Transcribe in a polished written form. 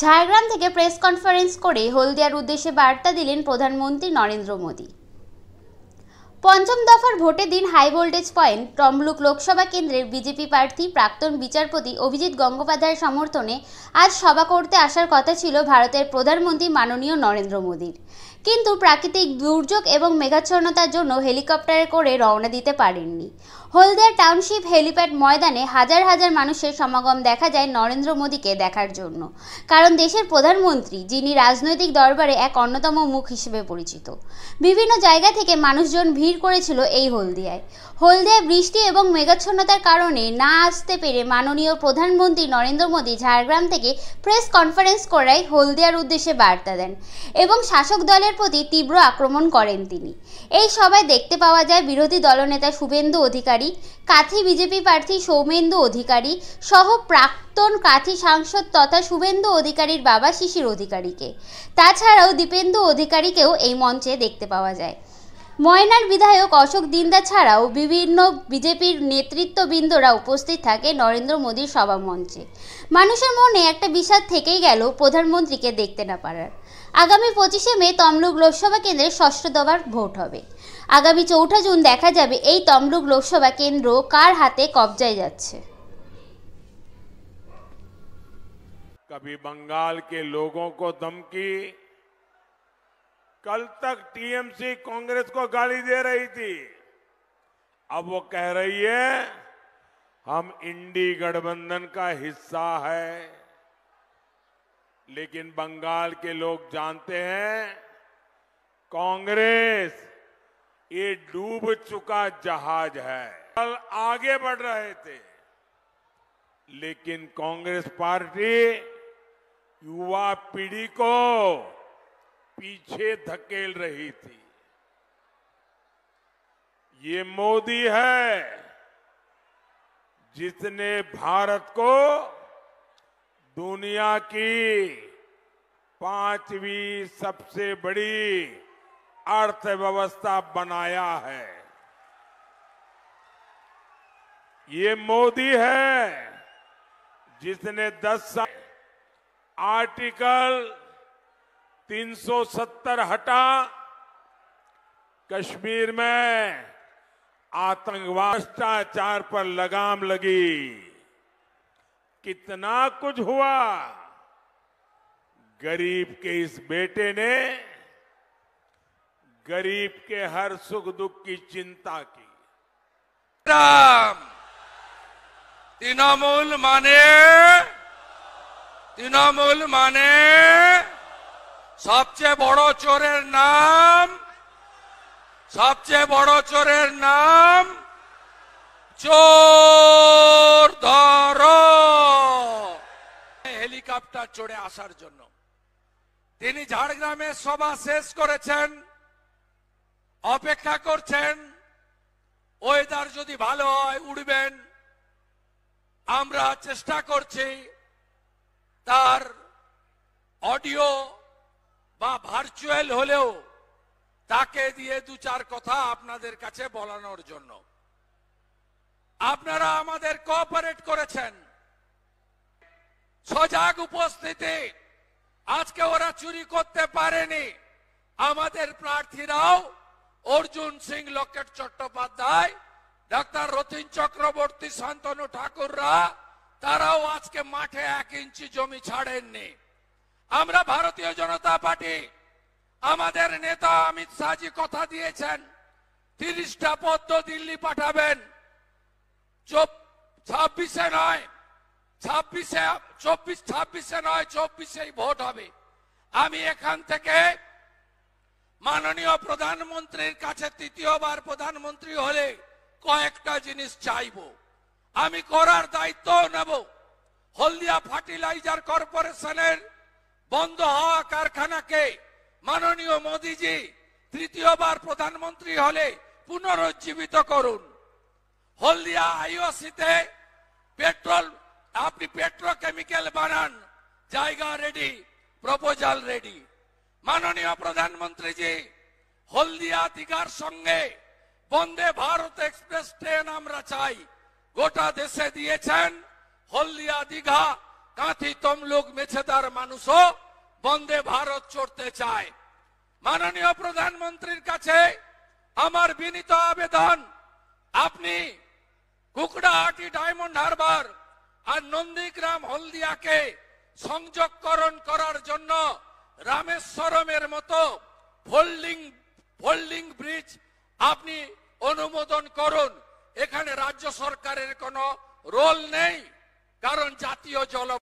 ঝাড়গ্রাম থেকে press conference করে হলদিয়ার উদ্দেশ্যে বার্তা দিলেন প্রধানমন্ত্রী নরেন্দ্র মোদী। পঞ্চম দফার ভোটের দিন high voltage point Tamluk Lok Sabha কেন্দ্রের বিজেপি প্রার্থী প্রাক্তন বিচারপতি অভিজিৎ গঙ্গোপাধ্যায়ের সমর্থনে আজ সভা করতে আসার কথা ছিল ভারতের প্রধানমন্ত্রী মাননীয় নরেন্দ্র মোদীর, কিন্তু প্রাকৃতিক দুর্যোগ এবং মেঘাচ্ছন্নতার জন্য হেলিকপ্টারে করে রওনা দিতে পারেননি। হলদিয়া টাউনশিপ হেলিপ্যাড ময়দানে হাজার হাজার মানুষের সমাগম দেখা যায় নরেন্দ্র মোদীকে দেখার জন্য, কারণ দেশের প্রধানমন্ত্রী, যিনি রাজনৈতিক দরবারে এক অন্যতম মুখ হিসেবে পরিচিত। বিভিন্ন জায়গা থেকে মানুষজন ভিড় করেছিল এই হলদিয়ায়। বৃষ্টি এবং মেঘাচ্ছন্নতার কারণে না আসতে পেরে মাননীয় প্রধানমন্ত্রী নরেন্দ্র মোদী ঝাড়গ্রাম থেকে প্রেস কনফারেন্স করায় হলদিয়ার উদ্দেশ্যে বার্তা দেন এবং শাসক দলের প্রতি তীব্র আক্রমণ করেন তিনি। এই সভায় দেখতে পাওয়া যায় বিরোধী দলনেতা শুভেন্দু অধিকারী, কাঁথি বিজেপি প্রার্থী সৌমেন্দু অধিকারী সহ প্রাক্তন কাঁথি সাংসদ তথা শুভেন্দু অধিকারীর বাবা শিশির অধিকারীকে। তাছাড়াও দীপেন্দু অধিকারীকেও এই মঞ্চে দেখতে পাওয়া যায়। ময়নার বিধায়ক অশোক দিন্দা ছাড়াও বিভিন্ন বিজেপির নেতৃত্ববৃন্দরা উপস্থিত থাকে নরেন্দ্র মোদীর সভা মঞ্চে। মানুষের মনে একটা বিষাদ থেকেই গেল প্রধানমন্ত্রীকে দেখতে না পারার। আগামী 25শে মে তমলুক লোকসভা কেন্দ্রের 6ষ্ঠ দফার ভোট হবে। আগামী 4 জুন দেখা যাবে এই তমলুক লোকসভা কেন্দ্র কার হাতে কবজায় যাচ্ছে। कभी बंगाल के लोगों को धमकी, कल तक टीएमसी कांग्रेस को गाली दे रही थी, अब वो कह रही है हम इंडी गठबंधन का हिस्सा है। लेकिन बंगाल के लोग जानते हैं कांग्रेस ये डूब चुका जहाज है। कल आगे बढ़ रहे थे, लेकिन कांग्रेस पार्टी युवा पीढ़ी को पीछे धकेल रही थी। ये मोदी है जिसने भारत को दुनिया की 5वीं सबसे बड़ी अर्थव्यवस्था बनाया है। ये मोदी है जिसने 10 साल आर्टिकल 370 हटा, कश्मीर में आतंकवाद भ्रष्टाचार पर लगाम लगी। कितना कुछ हुआ। गरीब के इस बेटे ने गरीब के हर सुख दुख की चिंता की। तृणमूल माने सबचेয়ে বড় চোরের নাম, চোর ধরো। হেলিকপ্টার চড়ে আসার জন্য তিনি ঝাড়গ্রামে সভা শেষ করেছেন, অপেক্ষা করছেন ওয়েদার যদি ভালো হয় উড়বেন। আমরা চেষ্টা করছি তার অডিও বা ভার্চুয়াল হলেও তাকে দিয়ে 2-4 কথা আপনাদের কাছে বলানোর জন্য। আপনারা আমাদের কোঅপারেট করেছেন, সজাগ উপস্থিতি। আজকে ওরা চুরি করতে পারেনি। আমাদের প্রার্থীরাও অর্জুন সিং, লকেট চট্টোপাধ্যায়, ডাক্তার রতিন চক্রবর্তী, শান্তনু ঠাকুররা তারাও আজকে মাঠে 1 ইঞ্চি জমি ছাড়েননি। আমরা ভারতীয় জনতা পার্টি, আমাদের নেতা অমিত শাহজি কথা দিয়েছেন 30টা পদ্ম দিল্লি পাঠাবেন। 26-এ নয়, 24-এই ভোট হবে। আমি এখান থেকে মাননীয় প্রধানমন্ত্রীর কাছে 3য়বার প্রধানমন্ত্রী হলে কয়েকটা জিনিস চাইব, আমি করার দায়িত্ব নেব। হলদিয়া ফার্টিলাইজার কর্পোরেশনের বন্ধ হওয়া কারখানাকে মাননীয় মোদীজি 3য়বার প্রধানমন্ত্রী হলে পুনরুজ্জীবিত করুন। হলদিয়া আইওসিতে পেট্রোল, আপনি পেট্রোকেমিক্যাল বানান, জায়গা রেডি, প্রপোজাল রেডি। মাননীয় প্রধানমন্ত্রীজি হলদিয়া দীঘার সঙ্গে বন্দে ভারত এক্সপ্রেস ট্রেন আমরা চাই, গোটা দেশে দিয়েছেন। হলদিয়া দীঘা কাঁথি তমলুক মেছেদার মানুষও বন্দে ভারত চড়তে চায়। মাননীয় প্রধানমন্ত্রীর কাছে আমার বিনীত আবেদন, আপনি কুকড়াহাটি ডায়মন্ড হারবার আর নন্দীগ্রাম হলদিয়াকে সংযোগকরণ করার জন্য রামেশ্বরমের মতো ফোল্ডিং ব্রিজ আপনি অনুমোদন করুন। এখানে রাজ্য সরকারের কোনো রোল নেই, কারণ জাতীয় জল